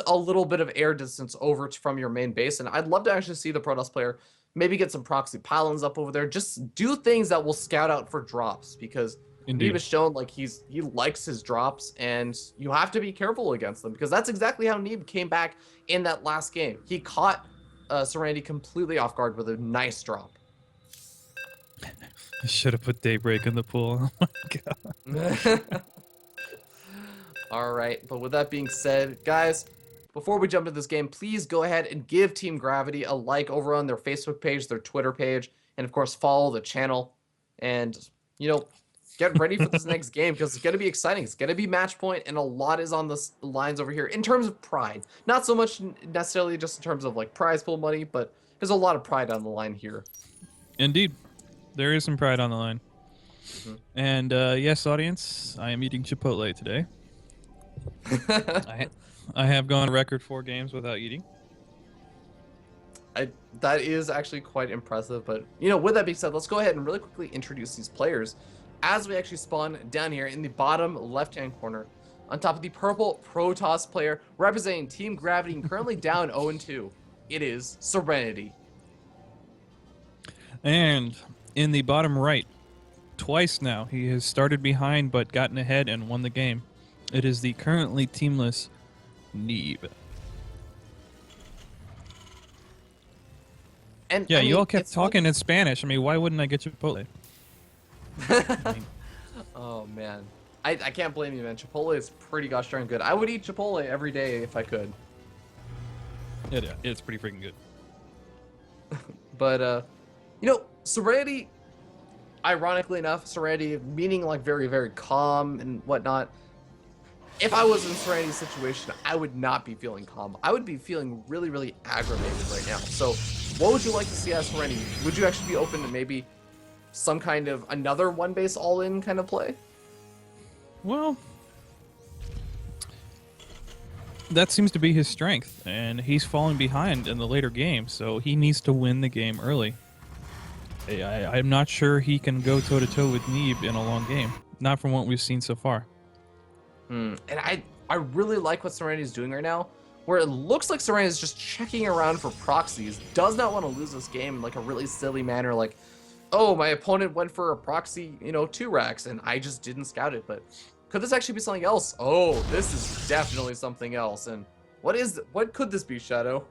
a little bit of air distance over from your main base. And I'd love to actually see the Protoss player maybe get some proxy pylons up over there, just do things that will scout out for drops, because Neeb indeed. has shown like he likes his drops, and you have to be careful against them, because that's exactly how Neeb came back in that last game. He caught Serenity completely off guard with a nice drop. I should have put Daybreak in the pool. Oh my god. All right, but with that being said, guys, before we jump into this game, please go ahead and give Team Gravity a like over on their Facebook page, their Twitter page, and of course, follow the channel. And, you know, get ready for this next game, because it's going to be exciting. It's going to be match point, and a lot is on the lines over here in terms of pride. Not so much necessarily just in terms of like prize pool money, but there's a lot of pride on the line here. Indeed, there is some pride on the line. Mhm. And yes, audience, I am eating Chipotle today. I have gone a record 4 games without eating. That is actually quite impressive. But, you know, with that being said, let's go ahead and really quickly introduce these players as we actually spawn down here in the bottom left-hand corner on top of the purple Protoss player representing Team Gravity and currently down 0-2. It is Serenity. And in the bottom right, twice now, he has started behind but gotten ahead and won the game. It is the currently teamless Neeb. And Yeah, I mean, you all kept it's talking in Spanish. I mean, why wouldn't I get Chipotle? I mean, Oh man, I can't blame you, man. Chipotle is pretty gosh darn good. I would eat Chipotle every day if I could. it's pretty freaking good. But you know, Serenity, ironically enough, Serenity meaning like very, very calm and whatnot. If I was in Serenity's situation, I would not be feeling calm. I would be feeling really, really aggravated right now. So what would you like to see as Serenity? Would you actually be open to maybe some kind of another one base all-in kind of play? Well, that seems to be his strength, and he's falling behind in the later game, so he needs to win the game early. I'm not sure he can go toe-to-toe with Neeb in a long game. Not from what we've seen so far. And I really like what Serenity is doing right now, where it looks like Serenity is just checking around for proxies, does not want to lose this game in like a really silly manner, like, oh, my opponent went for a proxy, you know, 2 racks, and I just didn't scout it. But could this actually be something else? Oh, this is definitely something else. And what could this be, Shadow?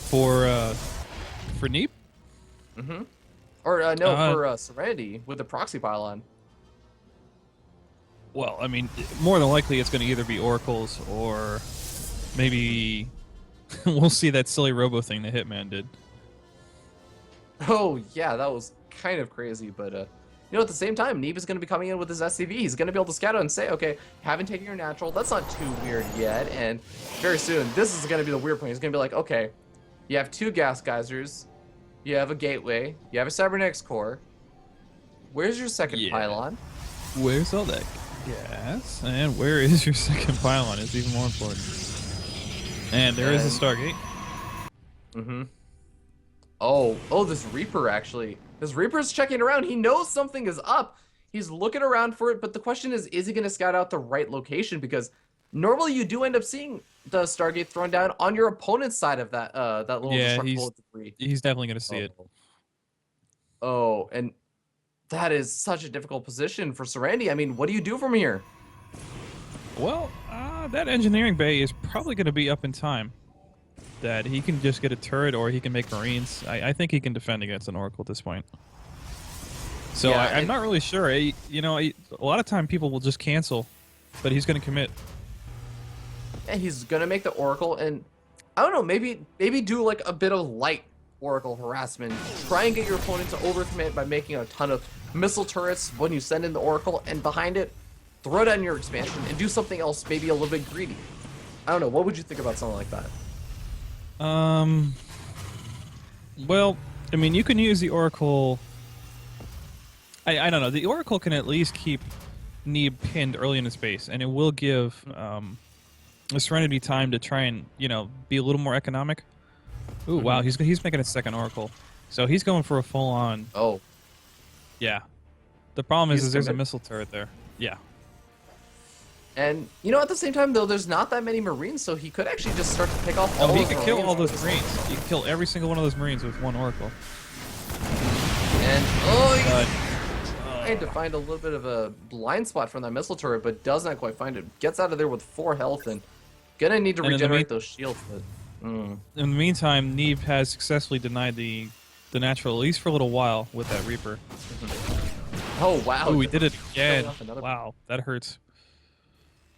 For Neeb? Mm-hmm. Or no, for Serenity with the proxy pylon. Well, I mean, more than likely it's going to either be oracles or maybe we'll see that silly robo thing that Hitman did. Oh yeah, that was kind of crazy, but you know, at the same time, Neeb is going to be coming in with his SCV. He's going to be able to scout out and say, okay, haven't taken your natural. That's not too weird yet. And very soon, this is going to be the weird point. He's going to be like, okay, you have 2 gas geysers, you have a gateway, you have a cybernetics core. Where's your second pylon? Where's all that gas? And where is your second pylon? Is even more important. And there is a Stargate. Mm-hmm. Oh, this Reaper actually. This Reaper's checking around. He knows something is up. He's looking around for it, but the question is he going to scout out the right location? Because normally you do end up seeing the Stargate thrown down on your opponent's side of that that little destructible debris. He's definitely going to see it. Oh, and that is such a difficult position for Serenity. I mean, what do you do from here? Well, that engineering bay is probably going to be up in time. That he can just get a turret or he can make Marines. I think he can defend against an Oracle at this point. So yeah, I'm not really sure. A lot of time people will just cancel, but he's going to commit. And he's going to make the Oracle, and I don't know, maybe do like a bit of light Oracle harassment. Try and get your opponent to overcommit by making a ton of missile turrets when you send in the Oracle, and behind it, throw down your expansion and do something else, maybe a little bit greedy. I don't know. What would you think about something like that? Well, I mean, you can use the Oracle. I don't know. The Oracle can at least keep Neeb pinned early in his base, and it will give the Serenity time to try and be a little more economic. Ooh, wow, he's making a second Oracle, so he's going for a full on. Oh, yeah. The problem is there's a missile turret there. Yeah. And, at the same time, though, there's not that many Marines, so he could actually just start to pick off all those Marines. He could kill all those Marines. He could kill every single one of those Marines with one Oracle. And, I had to find a little bit of a blind spot from that missile turret, but does not quite find it. Gets out of there with 4 health, and gonna need to regenerate those shields. But, In the meantime, Neeb has successfully denied the natural, at least for a little while, with that Reaper. Oh, wow. Ooh, we did it again. Wow, that hurts.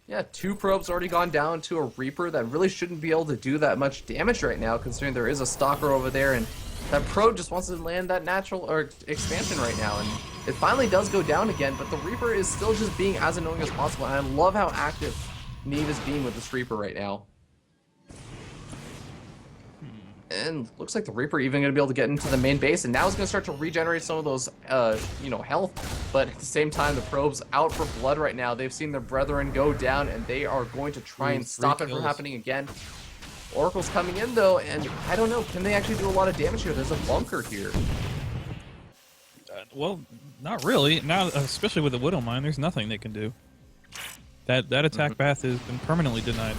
Yeah, 2 probes already gone down to a Reaper that really shouldn't be able to do that much damage right now, considering there is a Stalker over there, and that probe just wants to land that natural or expansion right now, and it finally does go down again, but the Reaper is still just being as annoying as possible, and I love how active Neeb is being with this Reaper right now. And looks like the Reaper even going to be able to get into the main base, and now it's going to start to regenerate some of those, health. But at the same time, the probe's out for blood right now. They've seen their brethren go down, and they are going to try and stop it from happening again. Oracle's coming in, though, and I don't know. Can they actually do a lot of damage here? There's a bunker here. Well, not really. Now, especially with the Widow Mine, there's nothing they can do. That attack path has been permanently denied.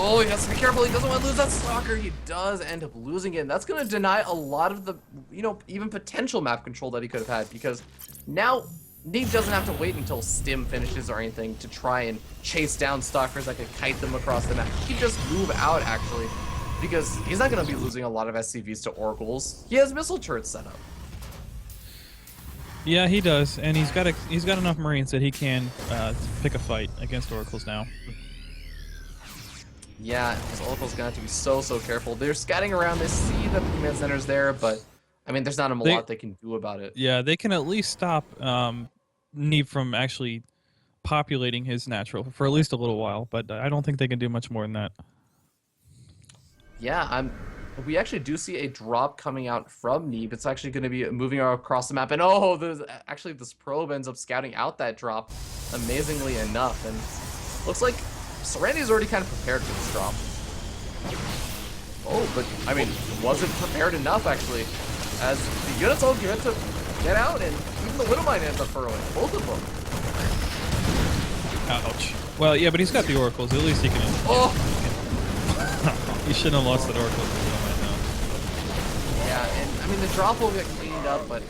Oh, he has to be careful. He doesn't want to lose that Stalker. He does end up losing it. And that's going to deny a lot of the, even potential map control that he could have had. Because now, Neeb doesn't have to wait until Stim finishes or anything to try and chase down Stalkers that could kite them across the map. He can just move out, actually. Because he's not going to be losing a lot of SCVs to Oracles. He has missile turrets set up. Yeah, he does. And he's got enough Marines that he can pick a fight against Oracles now. Yeah, his Oracle's gonna have to be so careful. They're scatting around. They see the command centers there, but I mean, there's not a lot they can do about it. Yeah, they can at least stop Neeb from actually populating his natural for at least a little while, but I don't think they can do much more than that. Yeah, we actually do see a drop coming out from Neeb. It's actually going to be moving across the map, and there's actually this probe ends up scouting out that drop, amazingly enough, and looks like Serenity's already kind of prepared for this drop. Oh, but, I mean, wasn't prepared enough, actually, as the units all get to get out, and even the Widow Mine ends up furrowing, both of them. Ouch. Well, yeah, but he's got the Oracles. At least he can... Oh! He shouldn't have lost that Oracle to the Widow Mine now. Yeah, and, I mean, the drop will get cleaned up, but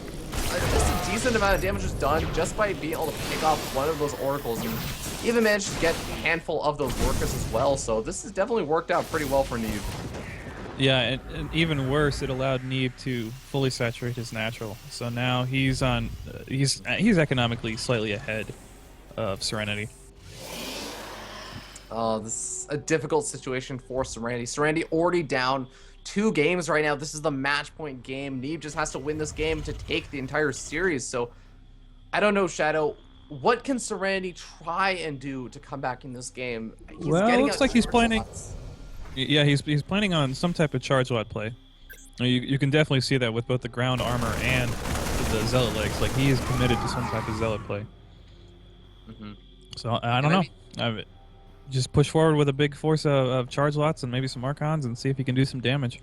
just a decent amount of damage was done just by being able to pick off one of those Oracles, and even managed to get a handful of those workers as well, so this has definitely worked out pretty well for Neeb. Yeah, and even worse, it allowed Neeb to fully saturate his natural. So now he's on, he's economically slightly ahead of Serenity. Oh, this is a difficult situation for Serenity. Serenity already down 2 games right now. This is the match point game. Neeb just has to win this game to take the entire series. So I don't know, Shadow. What can Serenity try and do to come back in this game? Well, getting looks out like he's charge planning. lots. Yeah, he's planning on some type of charge lot play. You can definitely see that with both the ground armor and the zealot legs. Like, he is committed to some type of zealot play. So I don't know. Just push forward with a big force of charge lots and maybe some archons and see if he can do some damage.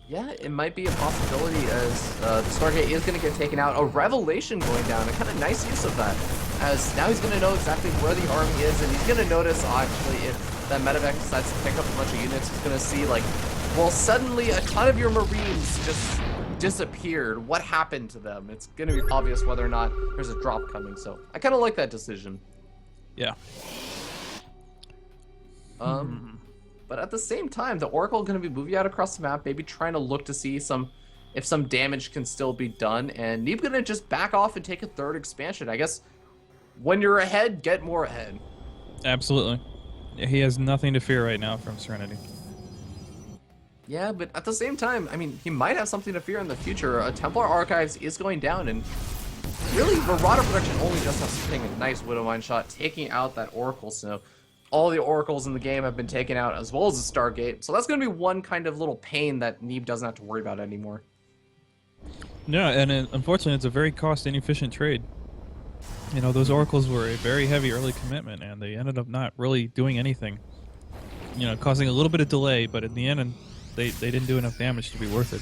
Yeah, it might be a possibility as the Stargate is going to get taken out. A revelation going down, a kind of nice use of that. As now he's going to know exactly where the army is, and he's going to notice, actually, if that medevac decides to pick up a bunch of units, he's going to see, like, well, suddenly a ton of your Marines just disappeared. What happened to them? It's going to be obvious whether or not there's a drop coming, so I kind of like that decision. Yeah. But at the same time, the Oracle going to be moving out across the map, maybe trying to look to see if some damage can still be done, and Neeb going to just back off and take a 3rd expansion. I guess when you're ahead, get more ahead. Absolutely. Yeah, he has nothing to fear right now from Serenity. Yeah, but at the same time, I mean, he might have something to fear in the future. Templar Archives is going down, and really, Marauder Production only just has hitting a nice Widowmine shot, taking out that Oracle. So all the Oracles in the game have been taken out, as well as the Stargate. So that's going to be one kind of little pain that Neeb doesn't have to worry about anymore. Yeah, and unfortunately, it's a very cost-inefficient trade. You know, those Oracles were a very heavy early commitment, and they ended up not really doing anything. You know, causing a little bit of delay, but in the end, they didn't do enough damage to be worth it.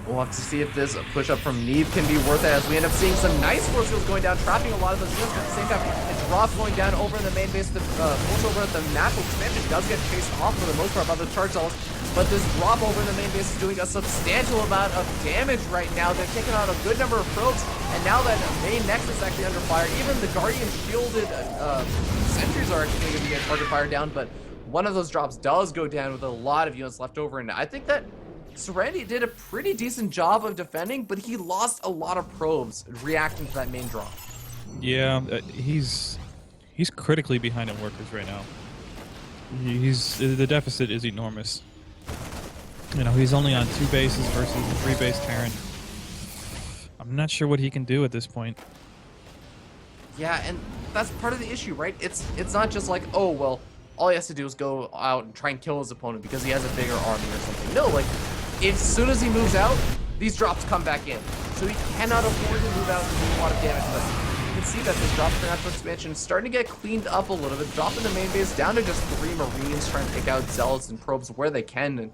We'll have to see if this push-up from Neeb can be worth it, as we end up seeing some nice force fields going down, trapping a lot of those units, but at the same time, it's Grav going down over in the main base. The force over at the natural expansion does get chased off for the most part by the charge cells, but this drop over in the main base is doing a substantial amount of damage right now. They're taking out a good number of probes, and now that main nexus is actually under fire, even the Guardian shielded sentries are actually going to get target fire down, but one of those drops does go down with a lot of units left over, and I think that Serenity did a pretty decent job of defending, but he lost a lot of probes reacting to that main drop. Yeah, he's critically behind in workers right now. The deficit is enormous. You know, he's only on 2 bases versus a 3 base Terran. I'm not sure what he can do at this point. Yeah, and that's part of the issue, right? It's not just like, oh, well, all he has to do is go out and try and kill his opponent because he has a bigger army or something. No, like, as soon as he moves out, these drops come back in. So he cannot afford to move out and do a lot of damage. But you can see that this drop for natural expansion is starting to get cleaned up a little bit. Dropping the main base down to just 3 Marines, trying to take out zealots and probes where they can. And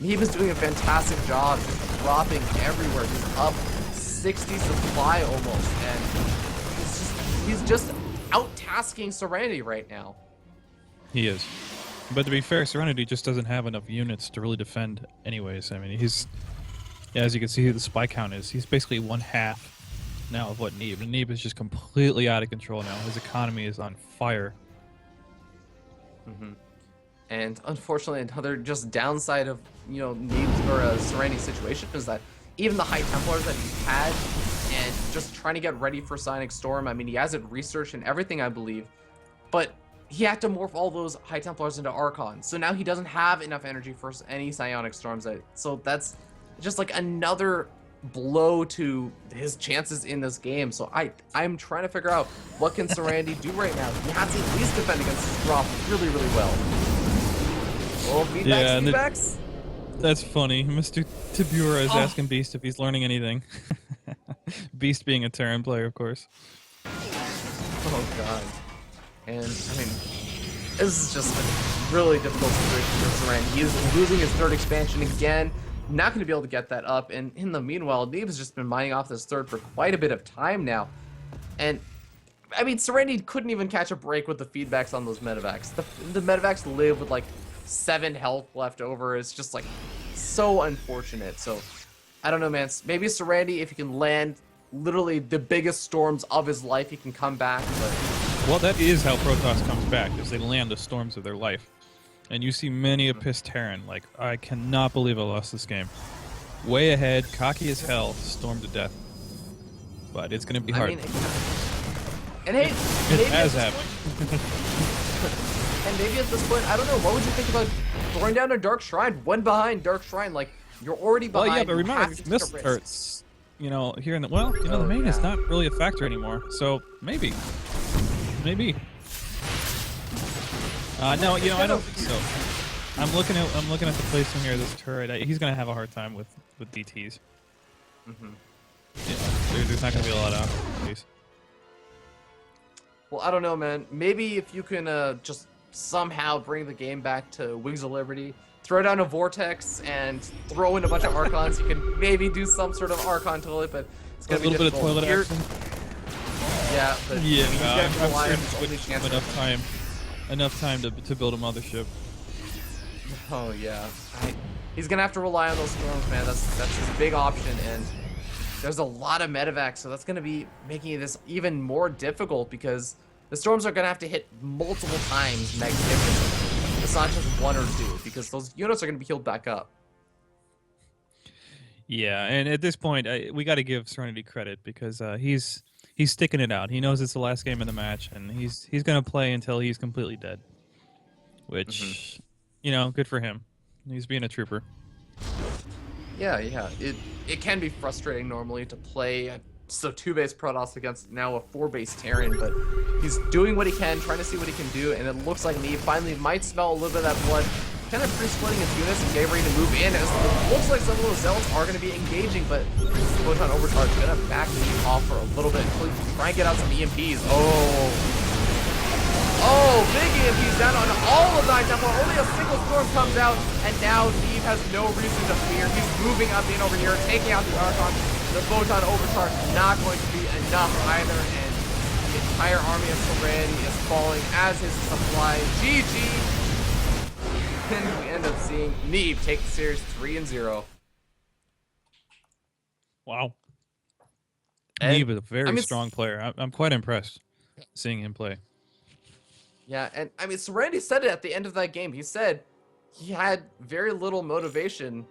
he was doing a fantastic job, just dropping everywhere. He's up 60 supply almost. And he's just out-tasking Serenity right now. He is. But to be fair, Serenity just doesn't have enough units to really defend anyways. I mean, as you can see who the spy count is, he's basically 1/2 now of what Neeb. And Neeb is just completely out of control now. His economy is on fire. And unfortunately, another just downside of, you know, Neeb's or Serenity's situation is that even the High Templars that he's had and just trying to get ready for Psionic Storm, I mean, he has it researched and everything, I believe, but he had to morph all those High Templars into Archons. So now he doesn't have enough energy for any Psionic Storms. So that's just like another blow to his chances in this game. So I'm trying to figure out what can Serenity do right now. He has to at least defend against this drop really, really well. Oh, feedbacks. That's funny. Mr. Tibura is asking Beast if he's learning anything. Beast being a Terran player, of course. Oh, God. And, I mean, this is just a really difficult situation for Seren. He is losing his 3rd expansion again. Not going to be able to get that up. And in the meanwhile, Neeb has just been mining off this 3rd for quite a bit of time now. And, I mean, Serenity couldn't even catch a break with the feedbacks on those medevacs. The medevacs live with, like, 7 health left over. It's just, like, so unfortunate. So, I don't know, man. Maybe Serenity, if he can land literally the biggest storms of his life, he can come back, but... Well, that is how Protoss comes back, is they land the storms of their life. And you see many a pissed Terran, like, I cannot believe I lost this game. Way ahead, cocky as hell, stormed to death. But it's going to be hard. I mean, And hey, It maybe at has this happened. point, and maybe at this point, I don't know. What would you think about throwing down a Dark Shrine? One behind Dark Shrine, like you're already Well, behind. yeah, but You remember, have to take a missile risk. turrets, you know, here in the the Oh, main is yeah. not really a factor anymore. So maybe. No, you know, I don't think so. I'm looking at the placement here of this turret. He's gonna have a hard time with DTs. Mm-hmm. Yeah, there's not gonna be a lot of opportunities. Well, I don't know, man. Maybe if you can just somehow bring the game back to Wings of Liberty, throw down a Vortex and throw in a bunch of Archons, you can maybe do some sort of Archon toilet, but it's A gonna be little bit of difficult. toilet Here- action. Yeah, but Yeah, I mean, you I'm have to rely sure on his only Twitch chance. enough time to build a mothership. Oh yeah, he's gonna have to rely on those storms, man. That's his big option, and there's a lot of medevacs, so that's gonna be making this even more difficult because the storms are gonna have to hit multiple times magnificently. It's not just one or two because those units are gonna be healed back up. Yeah, and at this point, we got to give Serenity credit because he's sticking it out. He knows it's the last game of the match, and he's gonna play until he's completely dead. Which, you know, good for him. He's being a trooper. Yeah. It can be frustrating normally to play a 2-base Protoss against now a 4-base Terran, but he's doing what he can, trying to see what he can do, and it looks like Neeb finally might smell a little bit of that blood, kind of pre-splitting his units and getting ready to move in, as it looks like some of those Zealots are going to be engaging, but Photon Overcharge is going to back Neeb off for a little bit, try and get out some EMPs. Oh, big EMPs down on all of Nine Temple. Only a single storm comes out, and now Neeb has no reason to fear. He's moving up in over here, taking out the Archon. The Photon Overcharge not going to be enough either, and the entire army of Serenity is falling, as is supply. GG! And we end up seeing Neeb take the series 3-0. Wow. And, Neeb is a very I mean, strong player. I'm quite impressed seeing him play. Yeah, and I mean, Serenity said it at the end of that game. He said he had very little motivation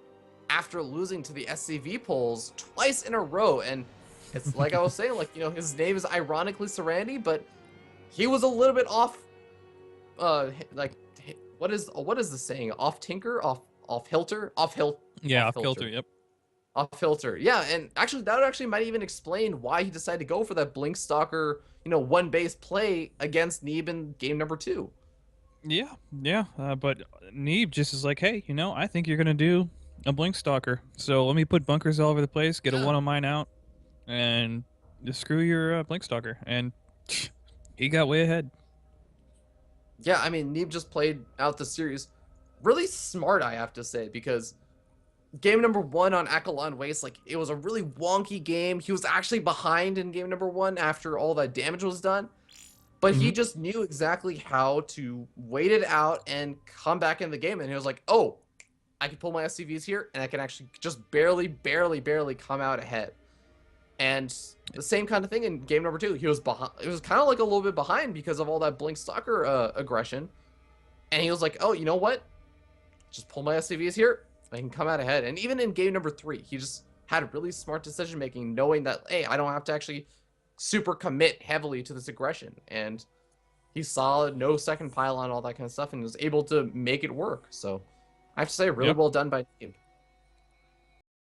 after losing to the SCV polls twice in a row. And it's like I was saying, like, you know, his name is ironically Serenity, but he was a little bit off, like, what is the saying? Off tinker? Off hilter? Yeah, off off kilter. Yep. Off filter. Yeah, and actually that actually might even explain why he decided to go for that Blink Stalker, you know, 1-base play against Neeb in game number 2. Yeah. But Neeb just is like, hey, you know, I think you're gonna do a blink stalker, so let me put bunkers all over the place, get a one on mine out, and just screw your blink stalker. And he got way ahead. Yeah, I mean, Neeb just played out the series really smart, I have to say, because game number 1 on Akalon Waste, like, it was a really wonky game. He was actually behind in game number 1 after all that damage was done, but he just knew exactly how to wait it out and come back in the game, and he was like, oh, I can pull my SCVs here, and I can actually just barely come out ahead. And the same kind of thing in game number 2. He was behind. It was kind of like a little bit behind because of all that Blink Stalker aggression. And he was like, oh, you know what? Just pull my SCVs here. I can come out ahead. And even in game number 3, he just had really smart decision making, knowing that, hey, I don't have to actually super commit heavily to this aggression. And he saw no second pylon, all that kind of stuff, and was able to make it work. So I have to say, really well done by Neeb.